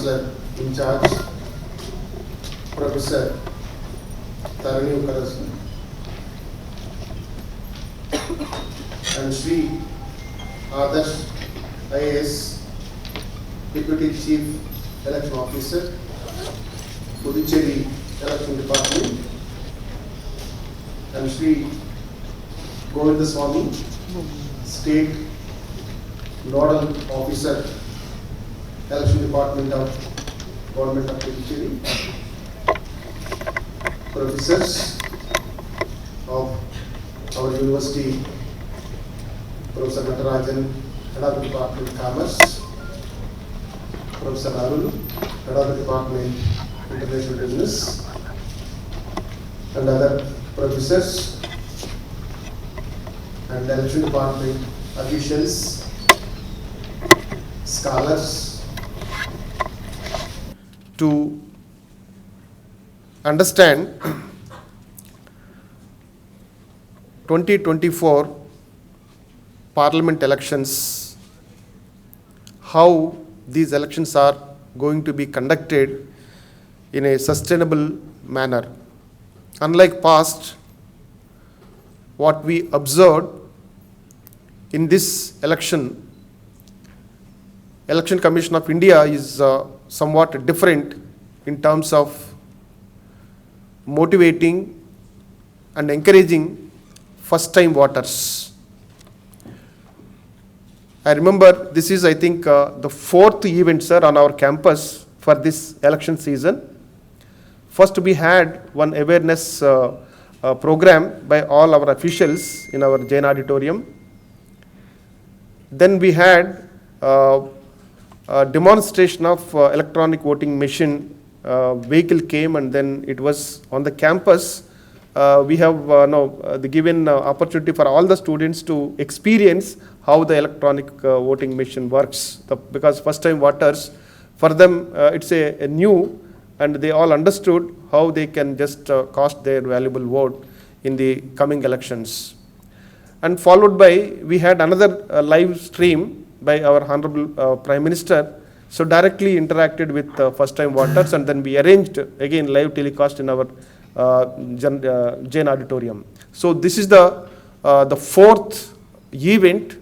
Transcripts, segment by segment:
Chancellor in charge, Professor Tarani Ukarasu, and Sri Adarsh IAS, Deputy Chief Election Officer, Pondicherry Election Department, and Sri Govindaswamy, State Nodal Officer, Election Department of Government of Pondicherry, professors of our university, Professor Natarajan, Head of the Department of Commerce, Professor Arul, Head of the Department International Business, and other professors and Election Department officials, scholars. To understand 2024 Parliament elections, how these elections are going to be conducted in a sustainable manner. Unlike past, what we observed in this election, Election Commission of India is somewhat different in terms of motivating and encouraging first-time voters. I remember this is, I think, the fourth event, sir, on our campus for this election season. First, we had one awareness program by all our officials in our Jain auditorium. Then we had a demonstration of electronic voting machine. Vehicle came, and then it was on the campus. We have given opportunity for all the students to experience how the electronic voting machine works. Because first-time voters, for them, it's a new, and they all understood how they can just cast their valuable vote in the coming elections. And followed by, we had another live stream by our Honorable Prime Minister. So directly interacted with first-time voters, and then we arranged again live telecast in our Jain auditorium. So this is the fourth event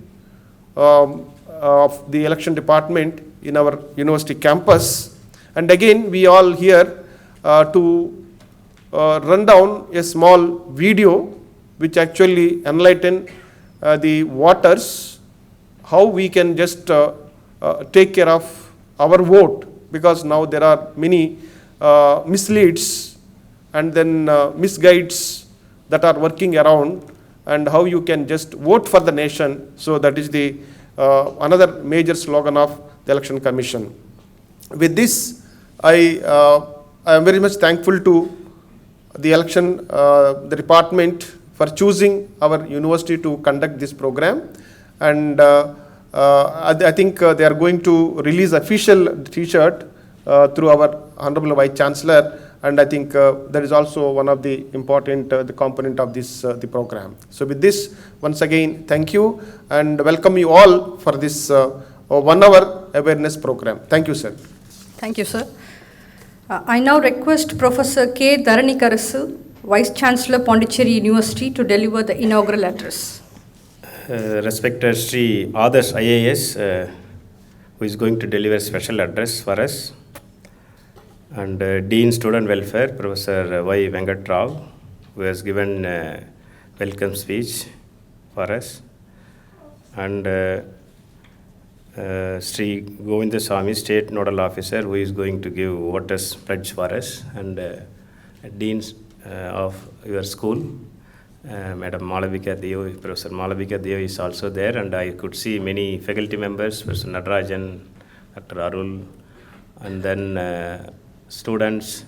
of the election department in our university campus. And again, we all here to run down a small video which actually enlighten the voters how we can just take care of our vote, because now there are many misleads and then misguides that are working around, and how you can just vote for the nation. So that is the another major slogan of the Election Commission. With this, I am very much thankful to the election the department for choosing our university to conduct this program, and I think they are going to release official T-shirt through our Honorable Vice Chancellor, and I think that is also one of the important the component of this the program. So with this, once again, thank you and welcome you all for this 1 hour awareness program. Thank you, sir. Thank you, sir. I now request Professor K. Dharanikarasu, Vice Chancellor, Pondicherry University, to deliver the inaugural address. Respected Sri Adarsh IAS, who is going to deliver special address for us, and Dean Student Welfare, Professor Y. Venkat Rao, who has given a welcome speech for us, and Sri Govindaswamy, State Nodal Officer, who is going to give voters pledge for us, and Deans of your school, Madam Malavika Deo, Professor Malavika Deo is also there, and I could see many faculty members, Professor Natarajan, Dr. Arul, and then students.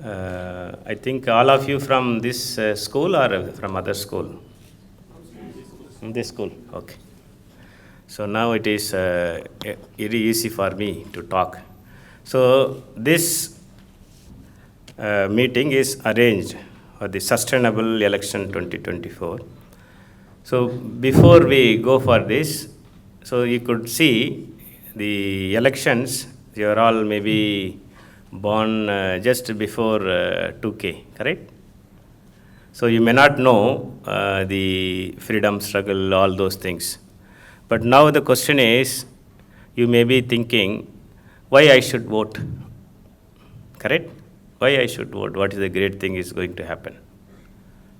I think all of you from this school or from other school? From this school, okay. So now it is very easy for me to talk. So this meeting is arranged for the Sustainable Election 2024. So before we go for this, so you could see the elections You are all maybe born just before 2K, correct? So you may not know the freedom struggle, all those things. But now the question is, you may be thinking, why I should vote? Correct? Why I should vote? What is the great thing is going to happen?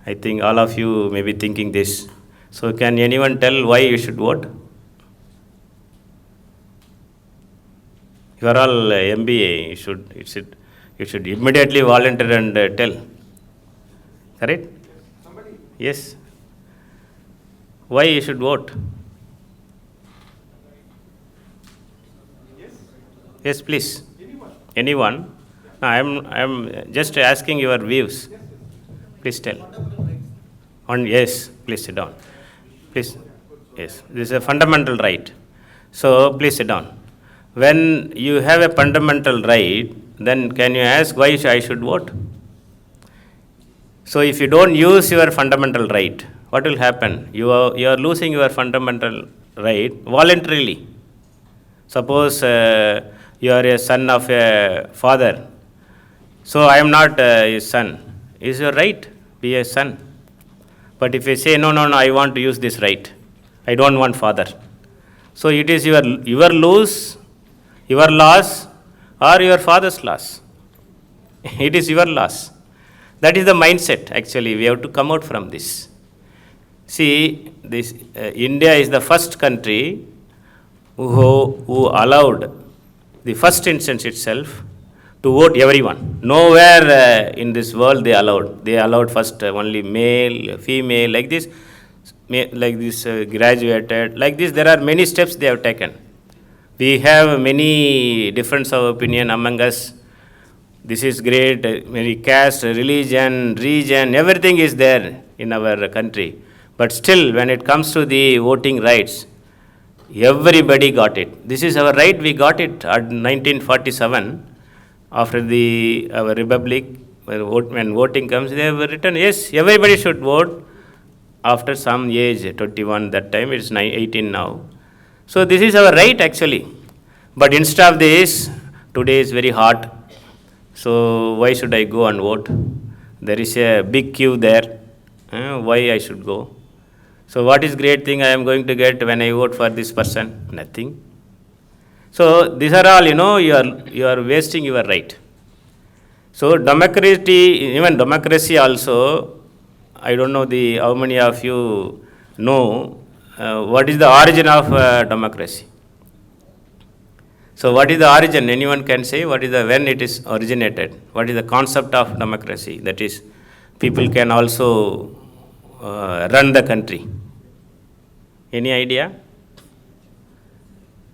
I think all of you may be thinking this. So can anyone tell why you should vote? You are all MBA. You should immediately volunteer and tell. Correct? Somebody? Yes. Why you should vote? Yes. Yes, please. Anyone? Anyone? No, I'm just asking your views. Please tell. Yes, please sit down. Please. Yes, this is a fundamental right. So please sit down. When you have a fundamental right, then can you ask why I should vote? So if you don't use your fundamental right, what will happen? You are losing your fundamental right voluntarily. Suppose you are a son of a father. So I am not his son. Is your right? Be a son. But if you say, no, I want to use this right. I don't want father. So it is your loss or your father's loss. It is your loss. That is the mindset, actually. We have to come out from this. See, this India is the first country who allowed the first instance itself to vote everyone. Nowhere in this world they allowed. They allowed first only male, female, like this, graduated, like this. There are many steps they have taken. We have many differences of opinion among us. This is great, many caste, religion, region, everything is there in our country. But still, when it comes to the voting rights, everybody got it. This is our right, we got it at 1947. After our republic, when voting comes, they have written, yes, everybody should vote after some age, 21, that time it's 18 now. So this is our right, actually. But instead of this, today is very hot. So why should I go and vote? There is a big queue there. Why I should go? So what is great thing I am going to get when I vote for this person? Nothing. So these are all, you are wasting your right. So even democracy also, I don't know how many of you know what is the origin of democracy. So what is the origin? Anyone can say when it is originated? What is the concept of democracy? That is, people can also run the country. Any idea?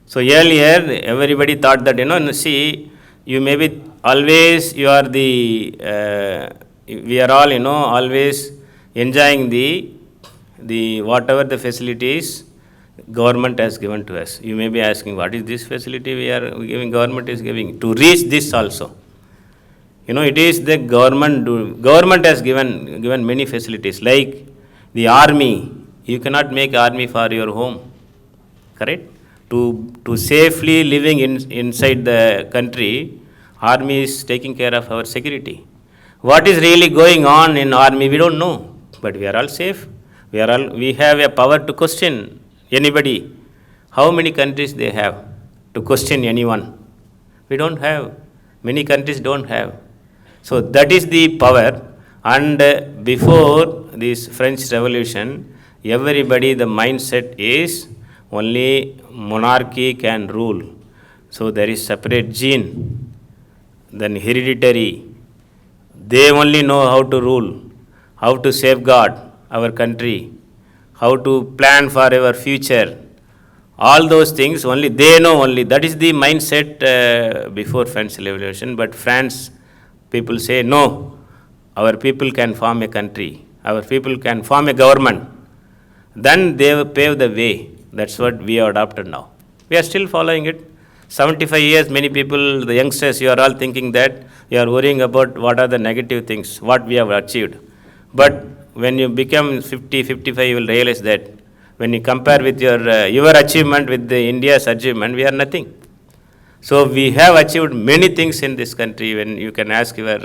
So earlier, everybody thought that, you may be always, we are all, always enjoying the whatever the facilities government has given to us. You may be asking, what is this facility we are giving, government is giving? To reach this also. It is the government has given many facilities, like the army. You cannot make army for your home, correct? To safely living inside the country, army is taking care of our security. What is really going on in army, we don't know, but we are all safe. We have a power to question anybody. How many countries they have to question anyone? We don't have. Many countries don't have. So that is the power. And before this French Revolution, everybody, the mindset is only monarchy can rule. So there is separate gene, then hereditary. They only know how to rule, how to safeguard our country, how to plan for our future. All those things only they know only. That is the mindset before French Revolution. But France people say, no, our people can form a country. Our people can form a government. Then they pave the way. That's what we have adopted now. We are still following it. 75 years, many people, the youngsters, you are all thinking that you are worrying about what are the negative things, what we have achieved. But when you become 50, 55, you will realize that when you compare with your achievement with the India's achievement, we are nothing. So we have achieved many things in this country. When you can ask your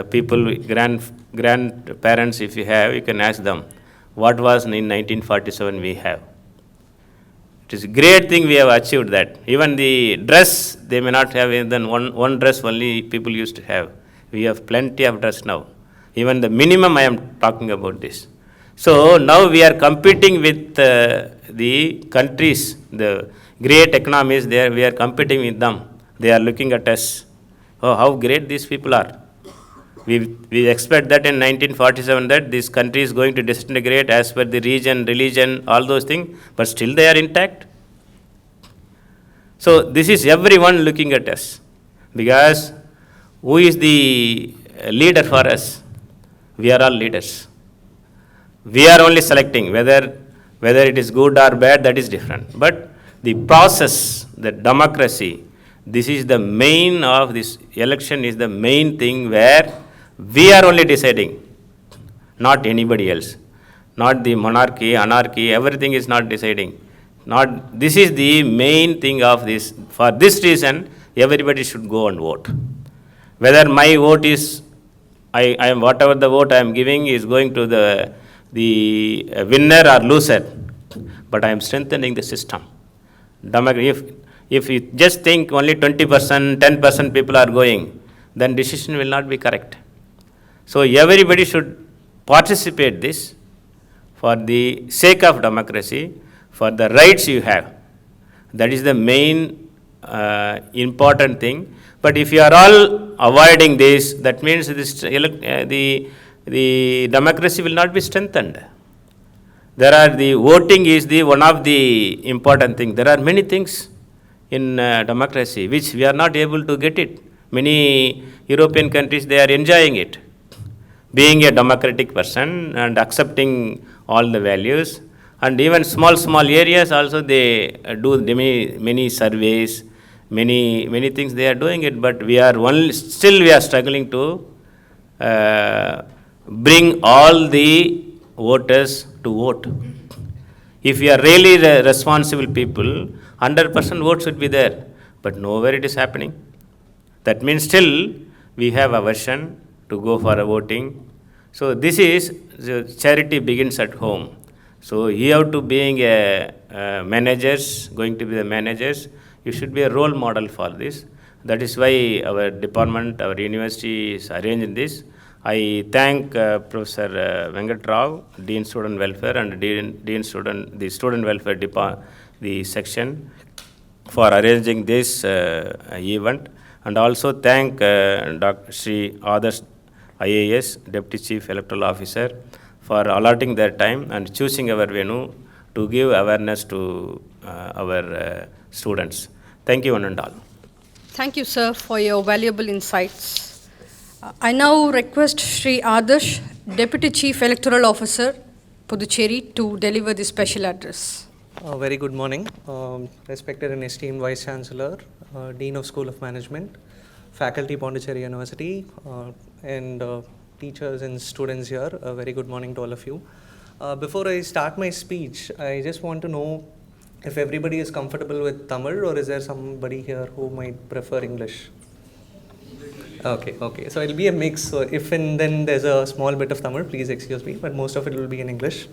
people, grandparents, if you have, you can ask them, what was in 1947 we have. It is a great thing we have achieved that. Even the dress, they may not have even one dress only people used to have. We have plenty of dress now. Even the minimum I am talking about this. So now we are competing with the countries, the great economies there, we are competing with them. They are looking at us. Oh, how great these people are. We expect that in 1947 that this country is going to disintegrate as per the region, religion, all those things, but still they are intact. So this is everyone looking at us, because who is the leader for us? We are all leaders. We are only selecting whether it is good or bad, that is different. But the process, the democracy, this is the main of this election, is the main thing where we are only deciding, not anybody else. Not the monarchy, anarchy, everything is not deciding. This is the main thing of this. For this reason, everybody should go and vote. Whether my vote is, I am whatever the vote I am giving is going to the winner or loser, but I am strengthening the system. If you just think only 20%, 10% people are going, then decision will not be correct. So everybody should participate this for the sake of democracy, for the rights you have. That is the main important thing. But if you are all avoiding this, that means the democracy will not be strengthened. The voting is one of the important things. There are many things in democracy which we are not able to get it. Many European countries, they are enjoying it. Being a democratic person and accepting all the values, and even small areas also they do many surveys, many things they are doing it, but we are struggling to bring all the voters to vote. If we are really responsible people, 100% vote should be there, but nowhere it is happening. That means still we have aversion to go for a voting. So this is, charity begins at home. So you have to being managers, going to be the managers, you should be a role model for this. That is why our department, our university is arranging this. I thank Professor Venkat Rao, Dean Student Welfare, and the Student Welfare Department, the section, for arranging this event. And also thank Dr. Sri Adarsh IAS, Deputy Chief Electoral Officer, for allotting their time and choosing our venue to give awareness to our students. Thank you one and all. Thank you, sir, for your valuable insights. I now request Sri Adarsh, Deputy Chief Electoral Officer, Pondicherry, to deliver the special address. Very good morning, respected and esteemed Vice Chancellor, Dean of School of Management, faculty Pondicherry University, and teachers and students here. A very good morning to all of you. Before I start my speech, I just want to know if everybody is comfortable with Tamil, or is there somebody here who might prefer English? Okay. So it'll be a mix. So if and then there's a small bit of Tamil, please excuse me, but most of it will be in English.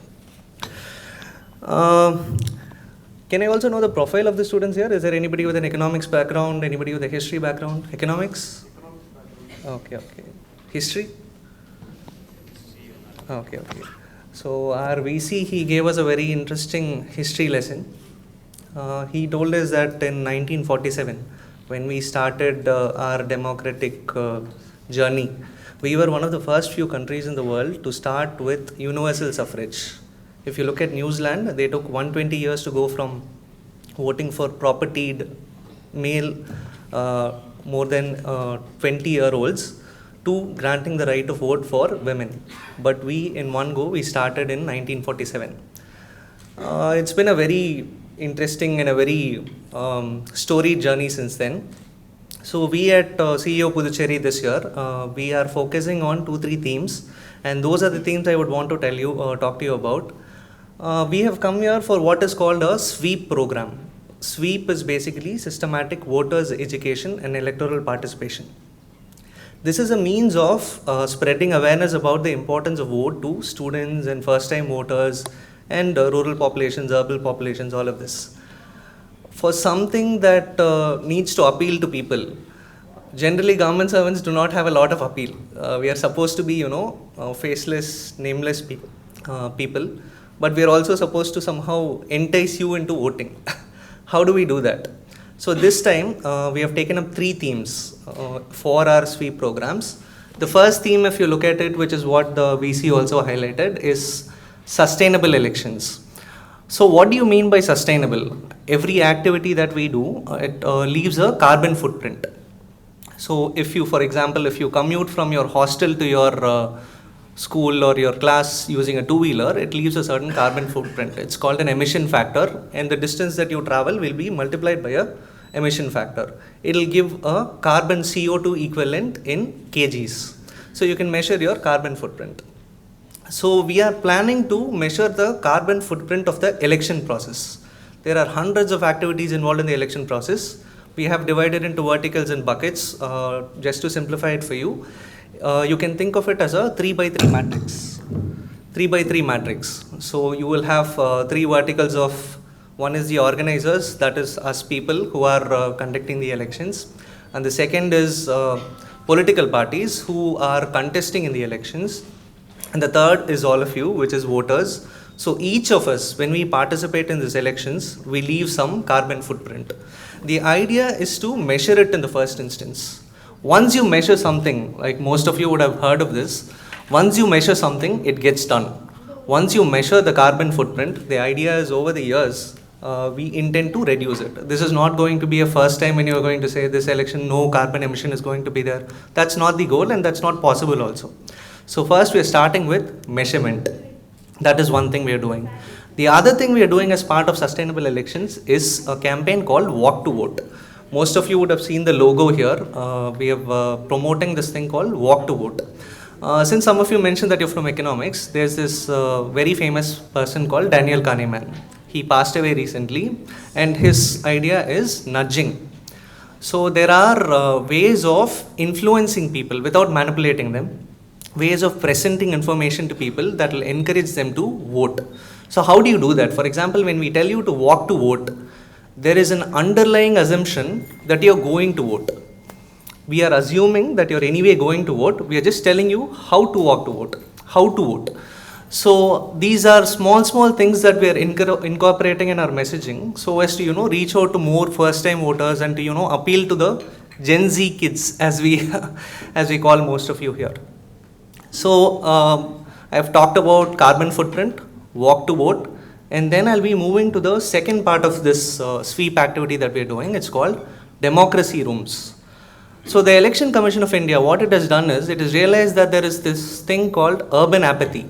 Can I also know the profile of the students here? Is there anybody with an economics background? Anybody with a history background? Economics? Okay. History? Okay. So our VC, he gave us a very interesting history lesson. He told us that in 1947, when we started our democratic journey, we were one of the first few countries in the world to start with universal suffrage. If you look at New Zealand, they took 120 years to go from voting for propertied male more than 20-year-olds to granting the right to vote for women. But we, in one go, we started in 1947. It's been a very interesting and a very storied journey since then. So we at CEO Puducherry this year, we are focusing on 2-3 themes, and those are the themes I would want to talk to you about. We have come here for what is called a sweep program. sweep is basically systematic voters education and electoral participation. This is a means of spreading awareness about the importance of vote to students and first-time voters and rural populations, urban populations, all of this. For something that needs to appeal to people, generally government servants do not have a lot of appeal. We are supposed to be, faceless, nameless people, but we are also supposed to somehow entice you into voting. How do we do that? So this time we have taken up 3 themes for our sweep programs. The first theme, if you look at it, which is what the VC also highlighted, is sustainable elections. So what do you mean by sustainable? Every activity that we do, it leaves a carbon footprint. So if you, for example, if you commute from your hostel to your school or your class using a two-wheeler, it leaves a certain carbon footprint. It's called an emission factor, and the distance that you travel will be multiplied by a emission factor. It'll give a carbon CO2 equivalent in kgs. So you can measure your carbon footprint. So we are planning to measure the carbon footprint of the election process. There are hundreds of activities involved in the election process. We have divided into verticals and buckets. Just to simplify it for you, you can think of it as a 3x3 matrix. 3x3 matrix. So you will have 3 verticals of, one is the organizers, that is us people who are conducting the elections. And the second is political parties who are contesting in the elections. And the third is all of you, which is voters. So each of us, when we participate in these elections, we leave some carbon footprint. The idea is to measure it in the first instance. Once you measure something, like most of you would have heard of this, once you measure something, it gets done. Once you measure the carbon footprint, the idea is over the years, we intend to reduce it. This is not going to be a first time when you are going to say this election, no carbon emission is going to be there. That's not the goal, and that's not possible also. So first we are starting with measurement. That is one thing we are doing. The other thing we are doing as part of sustainable elections is a campaign called Walk to Vote. Most of you would have seen the logo here. We are promoting this thing called Walk to Vote. Since some of you mentioned that you're from economics, there's this very famous person called Daniel Kahneman. He passed away recently, and his idea is nudging. So there are ways of influencing people without manipulating them, ways of presenting information to people that will encourage them to vote. So how do you do that? For example, when we tell you to walk to vote, there is an underlying assumption that you're going to vote. We are assuming that you're anyway going to vote. We are just telling you how to walk to vote, how to vote. So these are small things that we are incorporating in our messaging so as to, reach out to more first-time voters and to, appeal to the Gen Z kids, as we call most of you here. So I've talked about carbon footprint, walk to vote, and then I'll be moving to the second part of this sweep activity that we're doing. It's called democracy rooms. So the Election Commission of India, what it has done is, it has realized that there is this thing called urban apathy,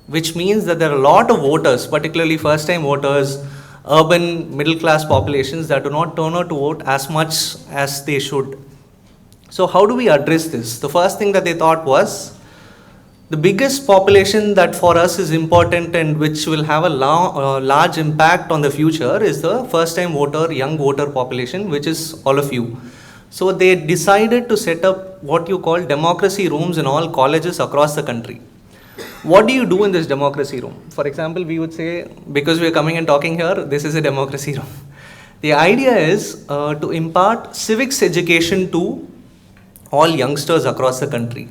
which means that there are a lot of voters, particularly first-time voters, urban middle-class populations that do not turn out to vote as much as they should. So how do we address this? The first thing that they thought was, the biggest population that for us is important and which will have a large impact on the future is the first-time voter, young voter population, which is all of you. So they decided to set up what you call democracy rooms in all colleges across the country. What do you do in this democracy room? For example, we would say, because we are coming and talking here, this is a democracy room. The idea is to impart civics education to all youngsters across the country.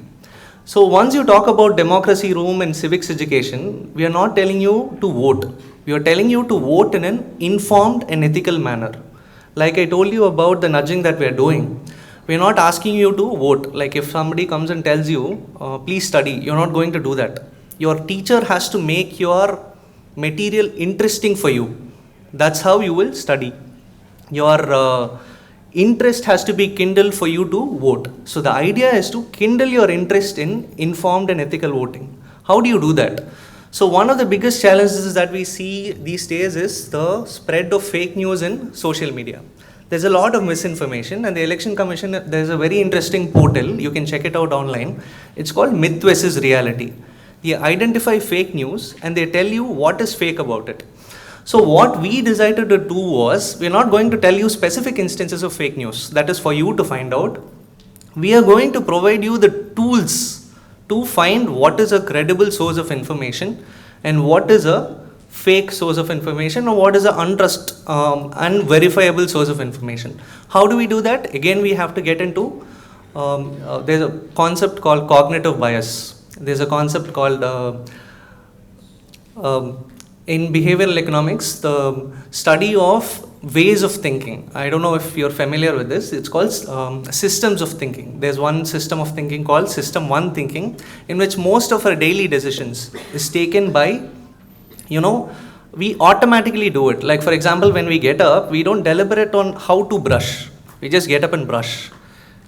So once you talk about democracy room and civics education, we are not telling you to vote. We are telling you to vote in an informed and ethical manner. Like I told you about the nudging that we are doing, we are not asking you to vote. Like if somebody comes and tells you, please study, you're not going to do that. Your teacher has to make your material interesting for you. That's how you will study. Your interest has to be kindled for you to vote. So the idea is to kindle your interest in informed and ethical voting. How do you do that? So one of the biggest challenges that we see these days is the spread of fake news in social media. There's a lot of misinformation, and the Election Commission, there's a very interesting portal, you can check it out online. It's called Myth vs. Reality. They identify fake news and they tell you what is fake about it. So what we decided to do was, we're not going to tell you specific instances of fake news. That is for you to find out. We are going to provide you the tools to find what is a credible source of information and what is a fake source of information, or what is an unverifiable source of information. How do we do that? Again, we have to get into, there's a concept called cognitive bias. There's a concept called, in behavioral economics, the study of ways of thinking. I don't know if you're familiar with this. It's called systems of thinking. There's one system of thinking called system 1 thinking, in which most of our daily decisions is taken by, we automatically do it. Like for example, when we get up, we don't deliberate on how to brush. We just get up and brush.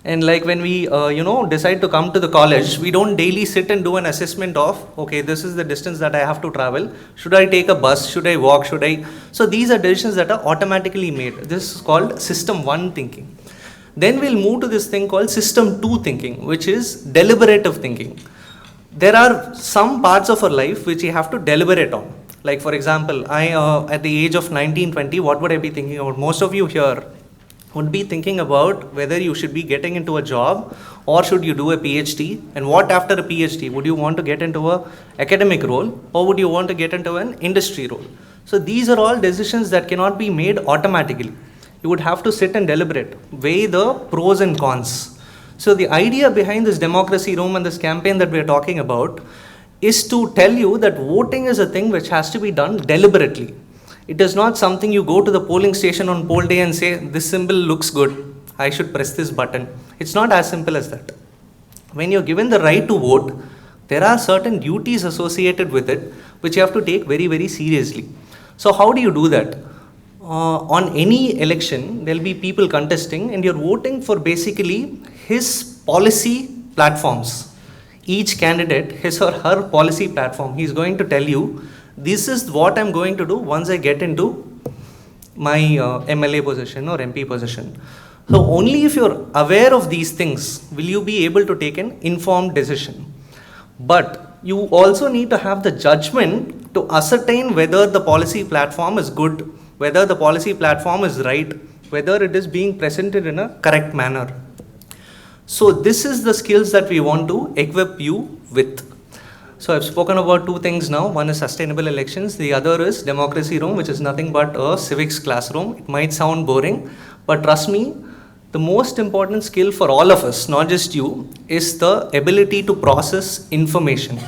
And like when we, decide to come to the college, we don't daily sit and do an assessment of, okay, this is the distance that I have to travel. Should I take a bus? Should I walk? So these are decisions that are automatically made. This is called system 1 thinking. Then we'll move to this thing called system 2 thinking, which is deliberative thinking. There are some parts of our life which you have to deliberate on. Like for example, at the age of 19, 20, what would I be thinking about? Most of you here would be thinking about whether you should be getting into a job or should you do a PhD, and what after a PhD, would you want to get into a academic role or would you want to get into an industry role? So these are all decisions that cannot be made automatically. You would have to sit and deliberate, weigh the pros and cons. So the idea behind this democracy room and this campaign that we are talking about is to tell you that voting is a thing which has to be done deliberately. It is not something you go to the polling station on poll day and say, this symbol looks good, I should press this button. It's not as simple as that. When you're given the right to vote, there are certain duties associated with it which you have to take very, very seriously. So how do you do that? On any election, there'll be people contesting and you're voting for basically his policy platforms. Each candidate, his or her policy platform, he's going to tell you, this is what I'm going to do once I get into my MLA position or MP position. So only if you're aware of these things will you be able to take an informed decision. But you also need to have the judgment to ascertain whether the policy platform is good, whether the policy platform is right, whether it is being presented in a correct manner. So this is the skills that we want to equip you with. So I've spoken about two things now. One is sustainable elections. The other is democracy room, which is nothing but a civics classroom. It might sound boring, but trust me, the most important skill for all of us, not just you, is the ability to process information.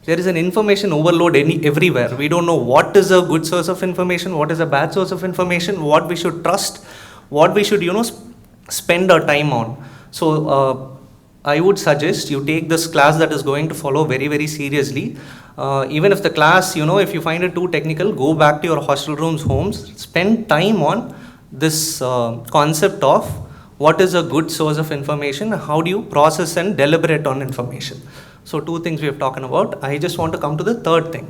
There is an information overload everywhere. We don't know what is a good source of information, what is a bad source of information, what we should trust, what we should, spend our time on. So I would suggest you take this class that is going to follow very, very seriously. Even if the class, if you find it too technical, go back to your hostel rooms, homes, spend time on this concept of what is a good source of information, how do you process and deliberate on information. So two things we have talked about. I just want to come to the third thing.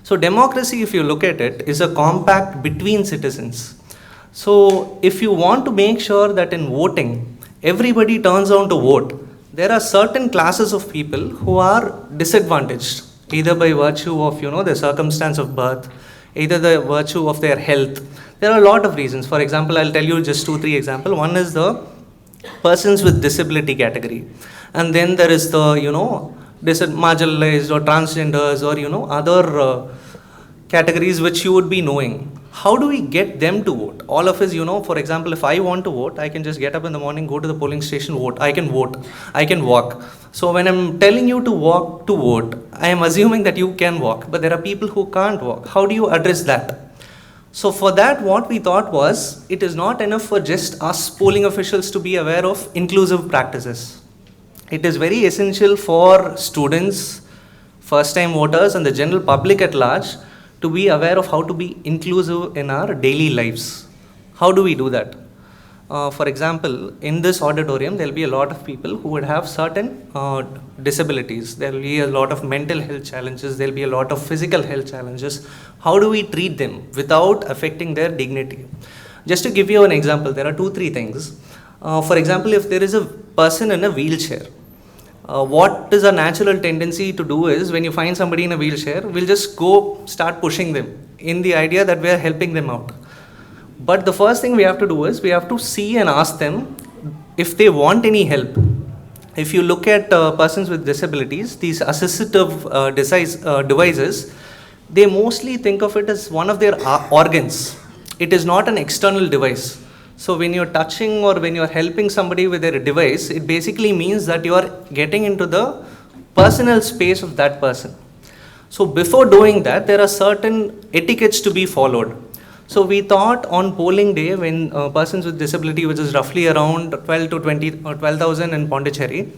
So democracy, if you look at it, is a compact between citizens. So if you want to make sure that in voting, everybody turns out to vote, there are certain classes of people who are disadvantaged, either by virtue of, their circumstance of birth, either the virtue of their health. There are a lot of reasons. For example, I'll tell you just 2-3 examples. One is the persons with disability category. And then there is the, marginalized or transgenders or, other categories which you would be knowing. How do we get them to vote? All of us, for example, if I want to vote, I can just get up in the morning, go to the polling station, vote. I can walk. So when I'm telling you to walk to vote, I am assuming that you can walk, but there are people who can't walk. How do you address that? So for that, what we thought was, it is not enough for just us polling officials to be aware of inclusive practices. It is very essential for students, first-time voters, and the general public at large to be aware of how to be inclusive in our daily lives. How do we do that? For example, in this auditorium, there will be a lot of people who would have certain disabilities. There will be a lot of mental health challenges. There will be a lot of physical health challenges. How do we treat them without affecting their dignity? Just to give you an example, there are 2-3 things. For example, if there is a person in a wheelchair, what is a natural tendency to do is when you find somebody in a wheelchair, we'll just go start pushing them. in the idea that we are helping them out. But the first thing we have to do is we have to see and ask them if they want any help. If you look at persons with disabilities, these assistive devices, they mostly think of it as one of their organs. It is not an external device. So when you're touching or when you're helping somebody with their device, it basically means that you are getting into the personal space of that person. So before doing that, there are certain etiquettes to be followed. So we thought on polling day, when persons with disability, which is roughly around 12 to 20 or 12,000 in Pondicherry,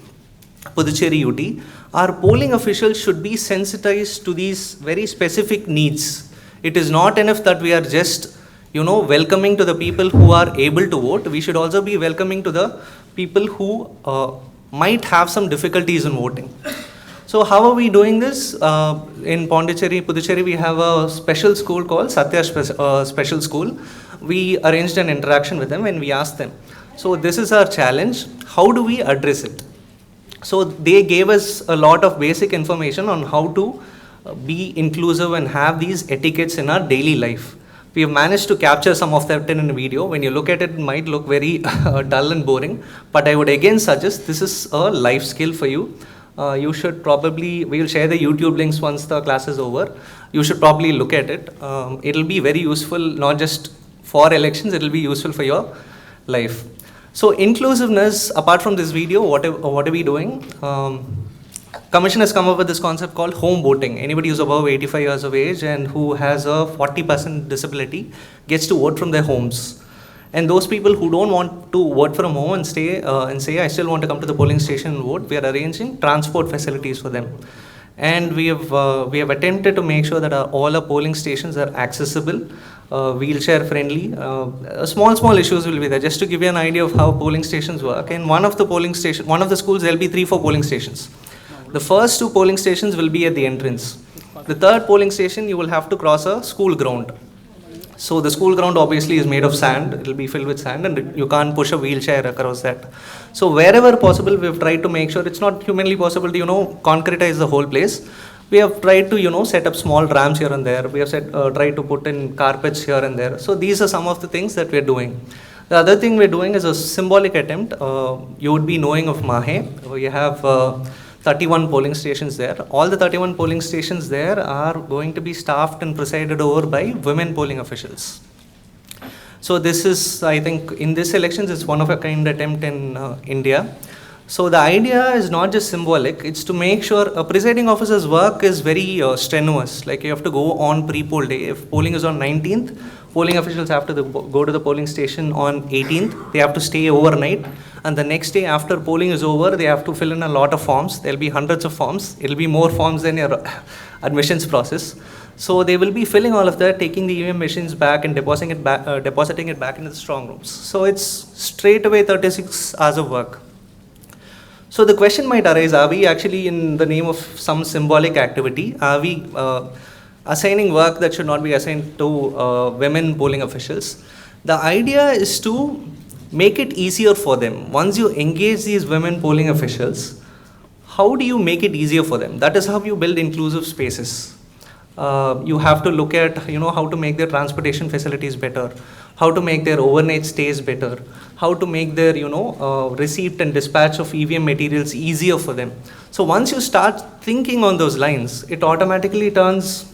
Puducherry UT, our polling officials should be sensitized to these very specific needs. It is not enough that we are just, welcoming to the people who are able to vote. We should also be welcoming to the people who might have some difficulties in voting. So how are we doing this? In Pondicherry, Puducherry, we have a special school called Satya Special School. We arranged an interaction with them and we asked them, so this is our challenge, how do we address it? So they gave us a lot of basic information on how to be inclusive and have these etiquettes in our daily life. We have managed to capture some of that in a video. When you look at it, it might look very dull and boring, but I would again suggest this is a life skill for you. You should probably, we will share the YouTube links once the class is over. You should probably look at it. It'll be very useful, not just for elections, it'll be useful for your life. So inclusiveness, apart from this video, what are we doing? Commission has come up with this concept called home voting. Anybody who's above 85 years of age and who has a 40% disability gets to vote from their homes. And those people who don't want to vote from home and stay and say, I still want to come to the polling station and vote, we are arranging transport facilities for them. And we have attempted to make sure that all our polling stations are accessible, wheelchair friendly. Small issues will be there. Just to give you an idea of how polling stations work, in one of the schools, there will be 3-4 polling stations. The first 2 polling stations will be at the entrance. The third polling station, you will have to cross a school ground. So the school ground obviously is made of sand, it will be filled with sand and you can't push a wheelchair across that. So wherever possible, we've tried to make sure it's not humanly possible to, concretize the whole place. We have tried to, set up small ramps here and there. We have tried to put in carpets here and there. So these are some of the things that we're doing. The other thing we're doing is a symbolic attempt. You would be knowing of Mahe. We have 31 polling stations there. All the 31 polling stations there are going to be staffed and presided over by women polling officials. So this is, I think, in this elections, it's one of a kind attempt in India. So the idea is not just symbolic, it's to make sure a presiding officer's work is very strenuous. Like you have to go on pre-poll day. If polling is on 19th, polling officials have to go to the polling station on 18th. They have to stay overnight. And the next day after polling is over, they have to fill in a lot of forms. There'll be hundreds of forms. It'll be more forms than your admissions process. So they will be filling all of that, taking the EVM machines back and depositing it back into the strong rooms. So it's straight away 36 hours of work. So the question might arise, are we actually in the name of some symbolic activity? Are we assigning work that should not be assigned to women polling officials? The idea is to make it easier for them. Once you engage these women polling officials, how do you make it easier for them? That is how you build inclusive spaces. You have to look at, how to make their transportation facilities better, how to make their overnight stays better, how to make their, receipt and dispatch of EVM materials easier for them. So once you start thinking on those lines, it automatically turns,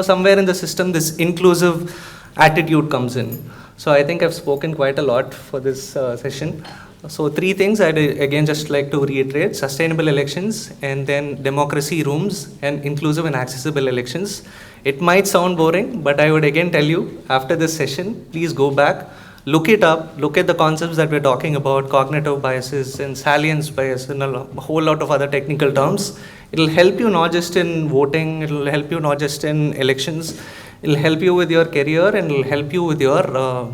somewhere in the system, this inclusive attitude comes in. So I think I've spoken quite a lot for this session. So 3 things I'd again just like to reiterate: sustainable elections, and then democracy rooms, and inclusive and accessible elections. It might sound boring, but I would again tell you, after this session, please go back, look it up, look at the concepts that we're talking about, cognitive biases and salience bias and a whole lot of other technical terms. It'll help you not just in voting, it'll help you not just in elections, it'll help you with your career, and it'll help you with your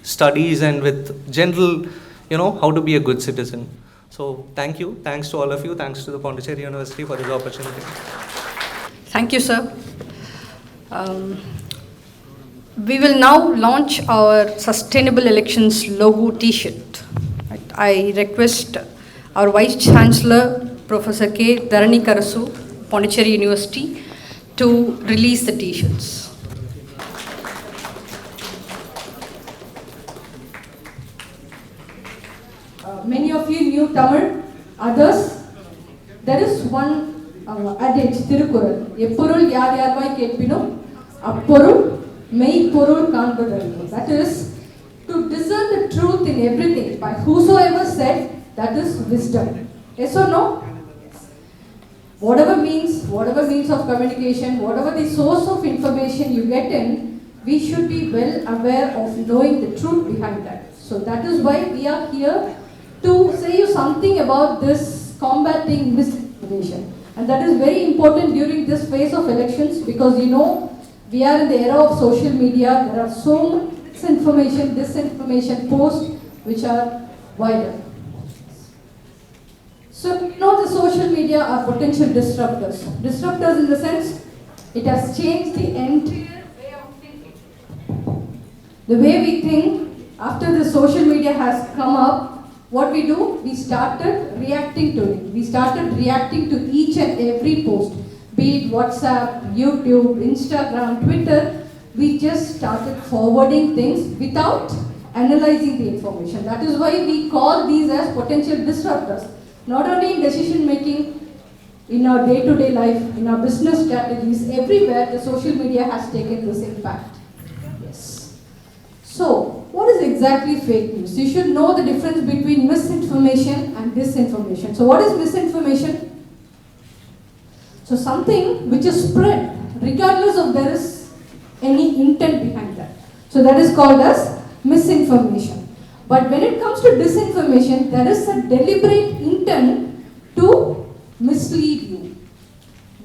studies and with general, how to be a good citizen. So thank you. Thanks to all of you. Thanks to the Pondicherry University for this opportunity. Thank you, sir. We will now launch our Sustainable Elections logo T-shirt. I request our Vice Chancellor, Professor K. Dharani Karasu, Pondicherry University, to release the T-shirts. Tamil, others. There is one adage, Tirukural. Eppurul yar yarvai ketpino, apporul mei porul kanbadarivo. That is, to discern the truth in everything by whosoever said, that is wisdom. Yes or no? Whatever means of communication, whatever the source of information you get in, we should be well aware of knowing the truth behind that. So that is why we are here to say you something about this combating misinformation. And that is very important during this phase of elections, because you know we are in the era of social media. There are so much disinformation posts which are viral. So you know the social media are potential disruptors. Disruptors in the sense it has changed the entire way of thinking. The way we think after the social media has come up, what we do? We started reacting to it. We started reacting to each and every post, be it WhatsApp, YouTube, Instagram, Twitter. We just started forwarding things without analyzing the information. That is why we call these as potential disruptors. Not only in decision making, in our day-to-day life, in our business strategies, everywhere the social media has taken this impact. Yes. So, what is exactly fake news? You should know the difference between misinformation and disinformation. So, what is misinformation? So, something which is spread regardless of there is any intent behind that. So, that is called as misinformation. But when it comes to disinformation, there is a deliberate intent to mislead you.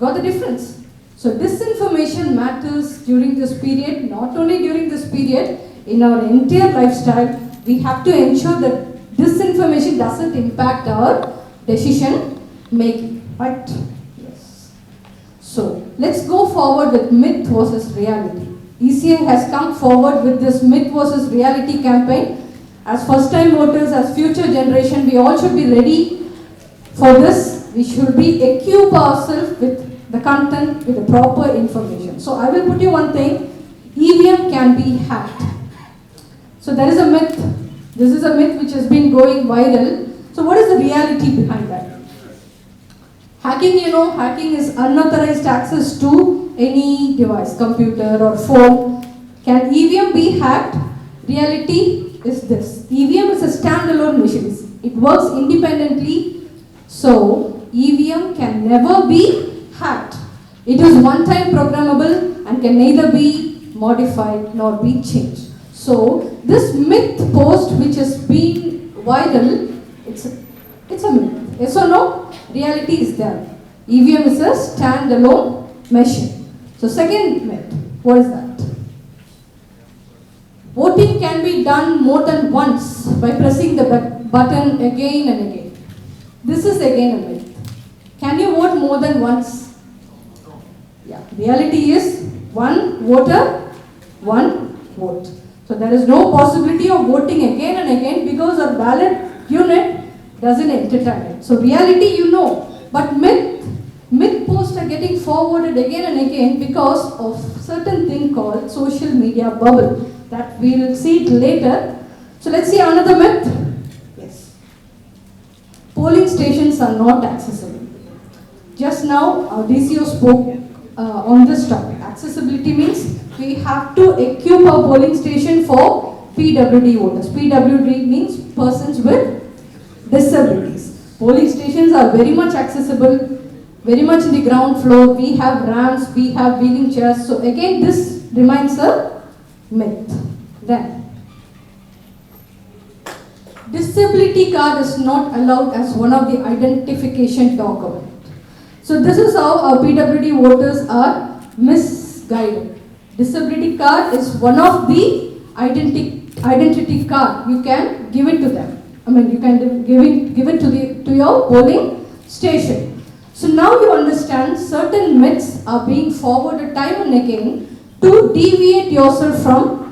Got the difference? So disinformation matters during this period, not only during this period, in our entire lifestyle. We have to ensure that disinformation doesn't impact our decision making. Right? Yes. So let's go forward with myth versus reality. ECI has come forward with this myth versus reality campaign. As first-time voters, as future generation, we all should be ready for this. We should be equip ourselves with the content, with the proper information. So I will put you one thing, EVM can be hacked. So there is a myth. This is a myth which has been going viral. So what is the reality behind that? Hacking, you know, hacking is unauthorized access to any device, computer or phone. Can EVM be hacked? Reality is this. EVM is a standalone machine. It works independently. So EVM can never be hacked. It is one-time programmable and can neither be modified nor be changed. So this myth post which has been viral, it's a myth. Yes or no? Reality is there. EVM is a standalone machine. So second myth, what is that? Voting can be done more than once by pressing the button again and again. This is again a myth. Can you vote more than once? Yeah. Reality is one voter, one vote. So there is no possibility of voting again and again because our ballot unit doesn't entertain it. So reality you know, but myth posts are getting forwarded again and again because of certain thing called social media bubble. That we will see it later. So let's see another myth. Yes. Polling stations are not accessible. Just now our DCO spoke on this topic. Accessibility means we have to equip our polling station for PWD voters. PWD means persons with disabilities. Polling stations are very much accessible, very much in the ground floor. We have ramps, we have wheeling chairs. So again this remains a myth. Then, disability card is not allowed as one of the identification document. So this is how our PWD voters are misguided. Disability card is one of the identity card. You can give it to them. I mean, you can give it to your polling station. So now you understand certain myths are being forwarded time and again to deviate oneself from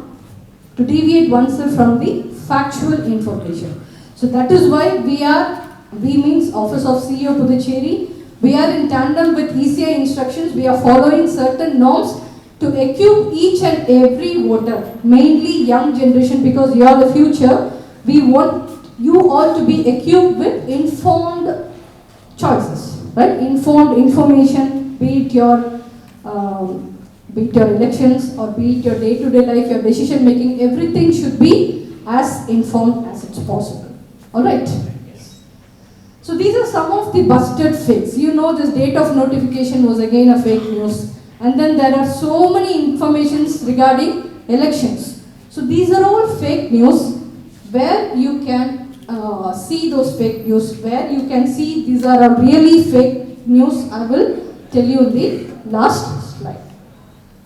the factual information. So that is why we means Office of CEO Pondicherry, we are in tandem with ECI instructions. We are following certain norms to equip each and every voter, mainly young generation, because you are the future. We want you ought to be equipped with informed choices, right? Informed information, be it your elections or be it your day-to-day life, your decision making, everything should be as informed as it's possible. All right. So these are some of the busted fakes. You know, this date of notification was again a fake news. And then there are so many informations regarding elections. So these are all fake news where you can see those fake news, where you can see these are really fake news. I will tell you in the last slide.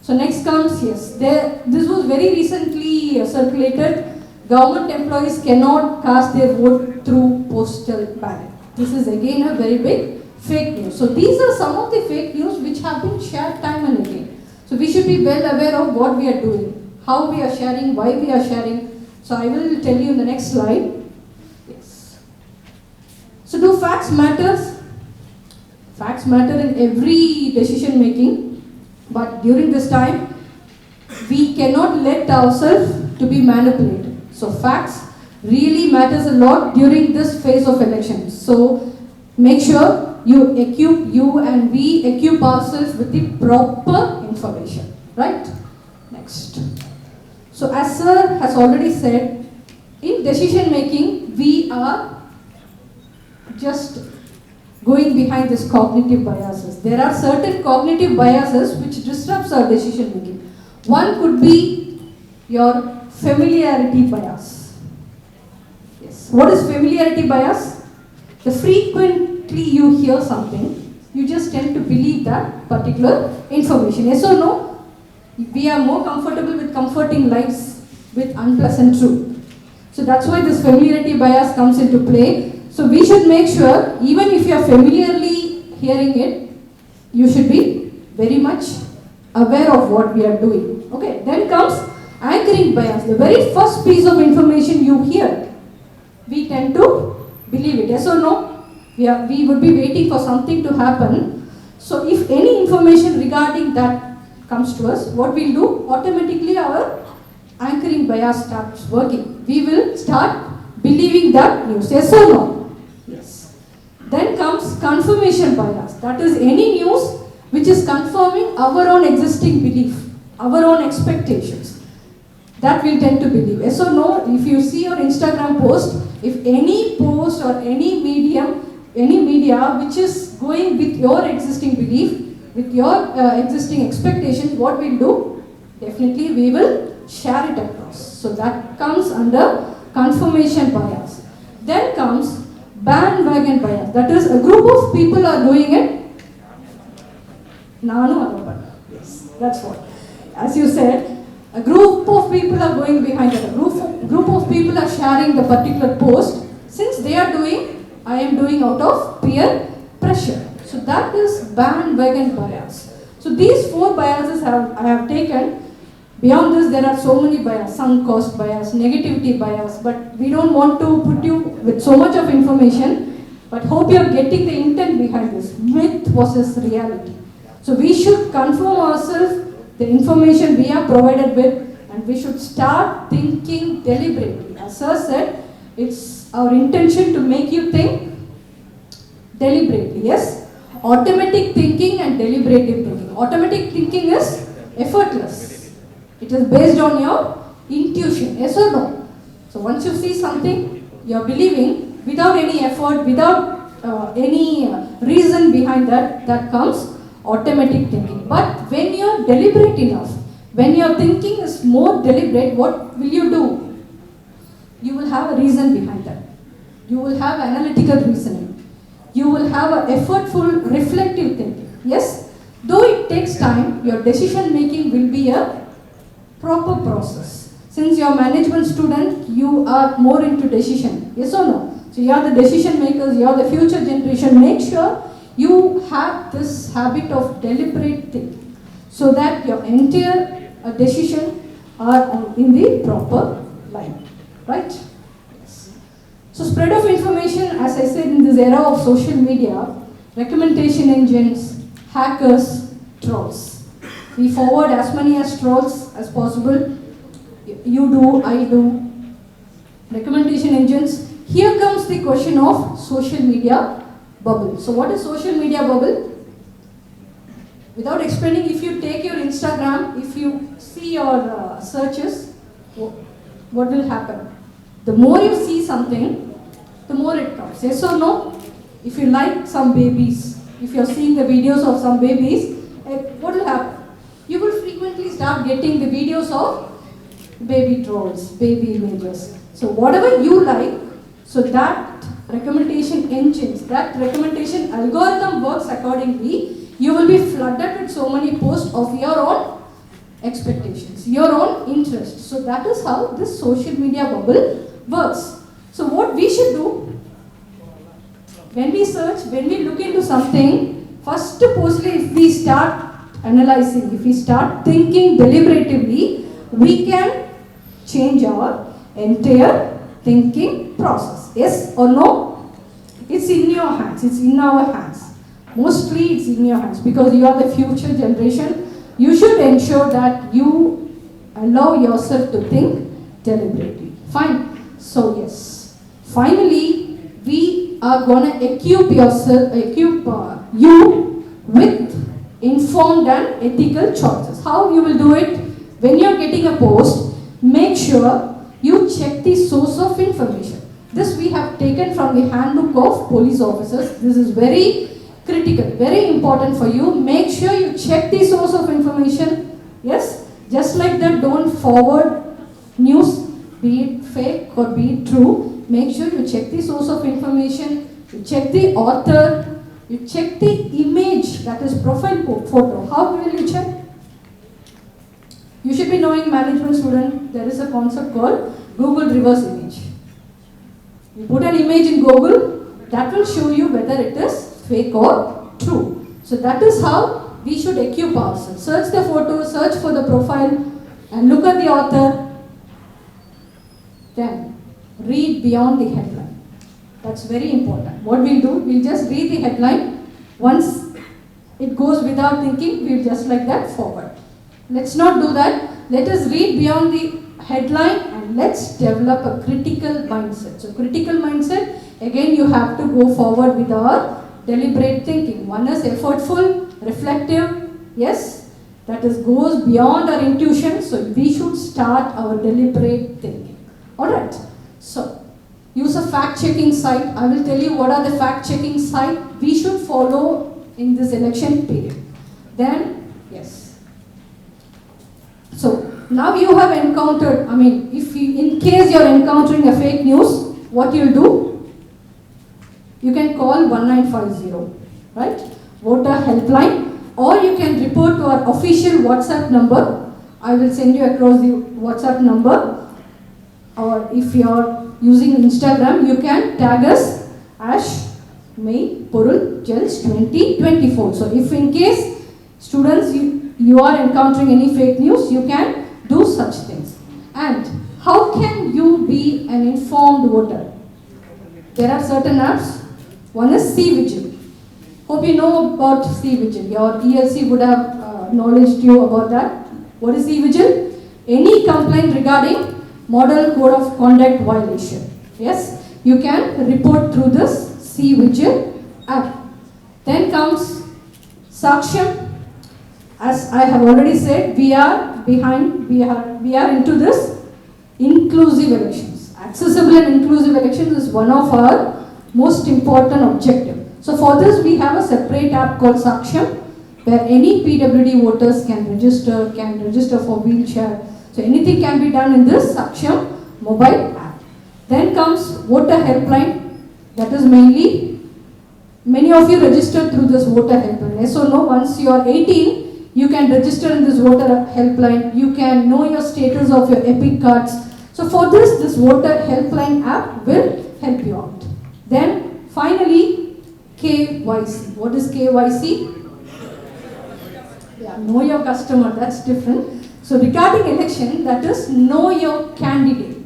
So next comes, yes, this was very recently circulated. Government employees cannot cast their vote through postal ballot. This is again a very big fake news. So these are some of the fake news which have been shared time and again. So we should be well aware of what we are doing, how we are sharing, why we are sharing. So I will tell you in the next slide. Yes. So do facts matter? Facts matter in every decision making, but during this time, we cannot let ourselves to be manipulated. So facts really matters a lot during this phase of elections. So make sure you and we equip ourselves with the proper information, right? Next. So as sir has already said, in decision making, we are just going behind these cognitive biases. There are certain cognitive biases which disrupts our decision making. One could be your familiarity bias. Yes. What is familiarity bias? The frequently you hear something, you just tend to believe that particular information. Yes or no? We are more comfortable with comforting lies with unpleasant truth. So that's why this familiarity bias comes into play. So we should make sure, even if you are familiarly hearing it, you should be very much aware of what we are doing. Okay, then comes anchoring bias. The very first piece of information you hear, we tend to believe it. Yes or no? We would be waiting for something to happen. So if any information regarding that comes to us, what we'll do, automatically our anchoring bias starts working. We will start believing that news. Yes or no? Yes. Then comes confirmation bias. That is any news which is confirming our own existing belief, our own expectations. That we'll tend to believe. Yes or no? If you see your Instagram post, if any post or any media which is going with your existing belief, with your existing expectations, what we'll do? Definitely we will share it across. So that comes under confirmation bias. Then comes bandwagon bias. That is, a group of people are doing it. Yes, that's what. As you said, a group of people are going behind it. A group of people are sharing the particular post. Since they are doing, I am doing out of peer pressure. So that is bandwagon bias. So these four biases I have taken. Beyond this, there are so many bias, sunk cost bias, negativity bias, but we don't want to put you with so much of information, but hope you are getting the intent behind this, myth versus reality. So we should confirm ourselves the information we are provided with, and we should start thinking deliberately. As sir said, it's our intention to make you think deliberately, yes? Automatic thinking and deliberative thinking. Automatic thinking is effortless. It is based on your intuition, yes or no? So once you see something, you are believing without any effort, without any reason behind that, that comes automatic thinking. But when you are deliberate enough, when your thinking is more deliberate, what will you do? You will have a reason behind that. You will have analytical reasoning. You will have an effortful, reflective thinking. Yes? Though it takes time, your decision making will be a proper process. Since you are management student, you are more into decision. Yes or no? So you are the decision makers, you are the future generation. Make sure you have this habit of deliberate thinking so that your entire decision are in the proper line. Right? Yes. So spread of information, as I said, in this era of social media, recommendation engines, hackers, trolls. We forward as many as trolls as possible. You do, I do. Recommendation engines here comes the question of social media bubble. So what is social media bubble? Without explaining, if you take your Instagram, if you see your searches, what will happen? The more you see something, the more it comes. Yes or no? If you like some babies, if you're seeing the videos of some babies, what will happen? You will frequently start getting the videos of baby trolls, baby images. So whatever you like, so that recommendation engines, that recommendation algorithm works accordingly. You will be flooded with so many posts of your own expectations, your own interests. So that is how this social media bubble works. So what we should do, when we search, when we look into something, first firstly if we start analyzing, if we start thinking deliberatively, we can change our entire thinking process. Yes or no? It's in your hands, it's in our hands. Mostly it's in your hands because you are the future generation. You should ensure that you allow yourself to think deliberately. Fine. So yes. Finally, we are gonna equip you with informed and ethical choices. How you will do it? When you're getting a post, make sure you check the source of information. This we have taken from the handbook of police officers. This is very critical, very important for you. Make sure you check the source of information. Yes, just like that, don't forward news, be it fake or be it true. Make sure you check the source of information, you check the author, you check the image, that is profile photo. How will you check? You should be knowing, management student, there is a concept called Google reverse image. You put an image in Google, that will show you whether it is fake or true. So that is how we should equip ourselves. Search the photo, search for the profile, and look at the author. Then read beyond the headline. That's very important. What we'll do, we'll just read the headline. Once it goes without thinking, we'll just like that forward. Let's not do that. Let us read beyond the headline and let's develop a critical mindset. So critical mindset, again you have to go forward with our deliberate thinking. One is effortful, reflective, yes, that is goes beyond our intuition. So we should start our deliberate thinking. Alright, so use a fact-checking site. I will tell you what are the fact-checking sites we should follow in this election period. Then, yes. So now you have encountered, if you, in case you are encountering a fake news, what you will do? You can call 1950, right? Voter helpline, or you can report to our official WhatsApp number. I will send you across the WhatsApp number. Or if you are using Instagram, you can tag us May Porul Gels 2024. So if in case students you are encountering any fake news, you can do such things. And how can you be an informed voter? There are certain apps. One is C-Vigil. Hope you know about C-Vigil. Your ELC would have knowledge to you about that. What is C-Vigil? Any complaint regarding Model Code of Conduct violation. Yes, you can report through this C-Vigil app. Then comes Saksham. As I have already said, we are into this inclusive elections. Accessible and inclusive elections is one of our most important objectives. So for this we have a separate app called Saksham, where any PWD voters can register for wheelchair. So anything can be done in this Saksham mobile app. Then comes voter helpline. That is mainly, many of you registered through this voter helpline. Yes or no? Once you are 18, you can register in this voter helpline. You can know your status of your EPIC cards. So for this voter helpline app will help you out. Then finally, KYC. What is KYC? Yeah, know your customer. That's different. So regarding election, that is know your candidate.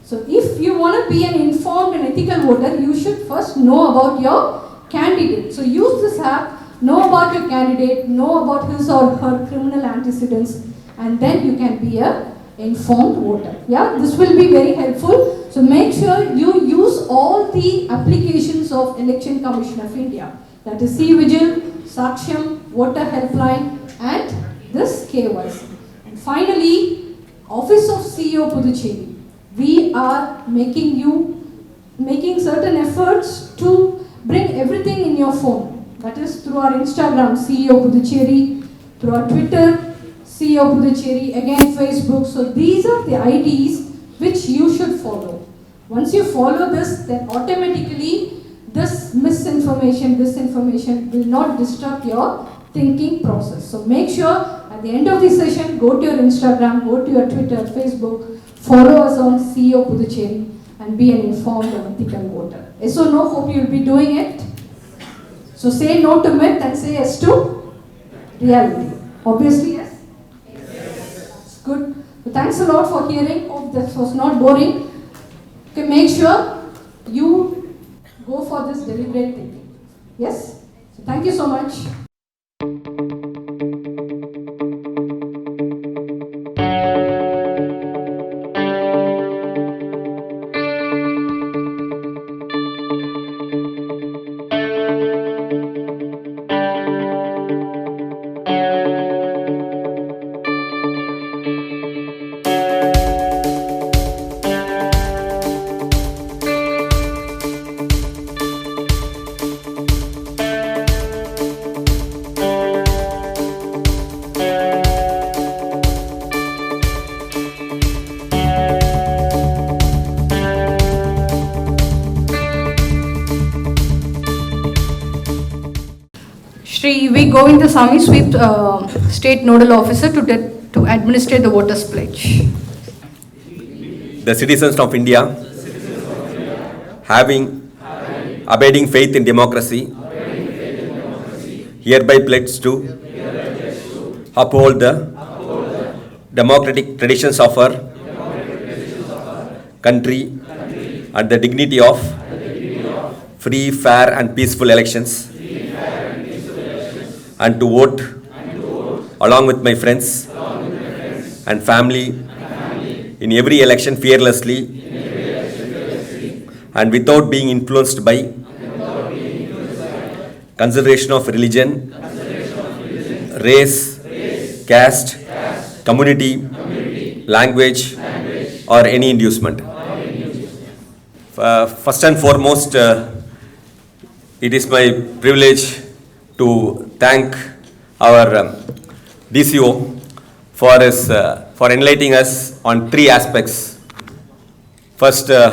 So if you want to be an informed and ethical voter, you should first know about your candidate. So use this app, know about your candidate, know about his or her criminal antecedents, and then you can be a informed voter. Yeah, this will be very helpful. So make sure you use all the applications of Election Commission of India. That is C-Vigil, Saksham, Voter Helpline and this KYC. And finally, Office of CEO Puducherry. We are making certain efforts to bring everything in your phone. That is through our Instagram, CEO Puducherry, through our Twitter, CEO Puducherry, again Facebook. So these are the IDs which you should follow. Once you follow this, then automatically this misinformation, disinformation will not disturb your thinking process. So make sure at the end of the session, go to your Instagram, go to your Twitter, Facebook, follow us on CEO Puducherry and be an informed and ethical voter. Yes or no? Hope you'll be doing it. So say no to myth and say yes to reality. Obviously, yes? Yes. Good. So thanks a lot for hearing. Hope this was not boring. Okay, make sure you go for this deliberate thinking. Yes? So thank you so much. Shri V. Govindasamy, Sweep State Nodal Officer to administer the voters' pledge. The citizens of India, having abiding faith in democracy, hereby pledge to uphold the democratic traditions of our country and the dignity of free, fair and peaceful elections, and to vote along with my friends and family in every election fearlessly and without being influenced by consideration of religion, race, caste, community, language, or any inducement. First and foremost, it is my privilege to thank our DCO for enlightening us on three aspects. First, the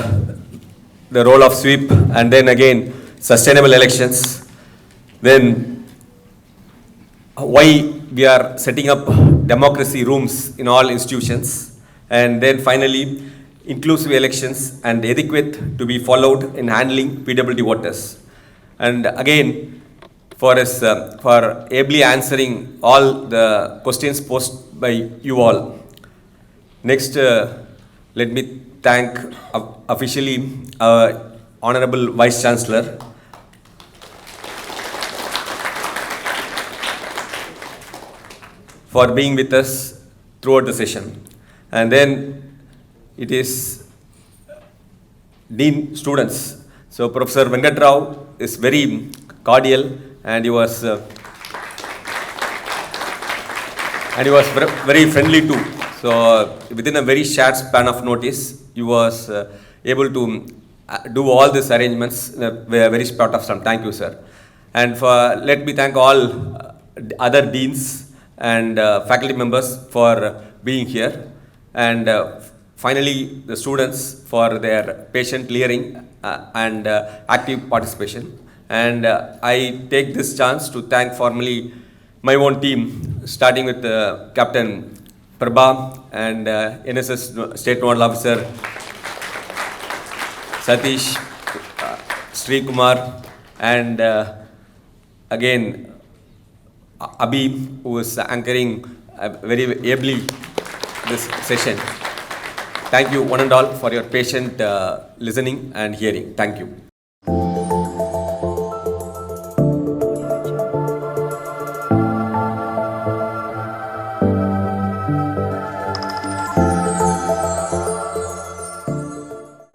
role of sweep, and then again sustainable elections. Then why we are setting up democracy rooms in all institutions, and then finally inclusive elections and adequate to be followed in handling PWD voters. And again, for ably answering all the questions posed by you all. Next, let me thank officially our Honorable Vice Chancellor for being with us throughout the session. And then it is Dean students. So Professor Venkat Rao is very cordial, and he was very friendly too. So within a very short span of notice, he was able to do all these arrangements in a very spot of time. Thank you, sir. And let me thank all other deans and faculty members for being here, and finally the students for their patient hearing and active participation. And I take this chance to thank formally my own team, starting with Captain Prabha and NSS State Nodal Officer Satish, Sri Kumar, and again Abhi, who is anchoring very ably this session. Thank you one and all for your patient listening and hearing. Thank you.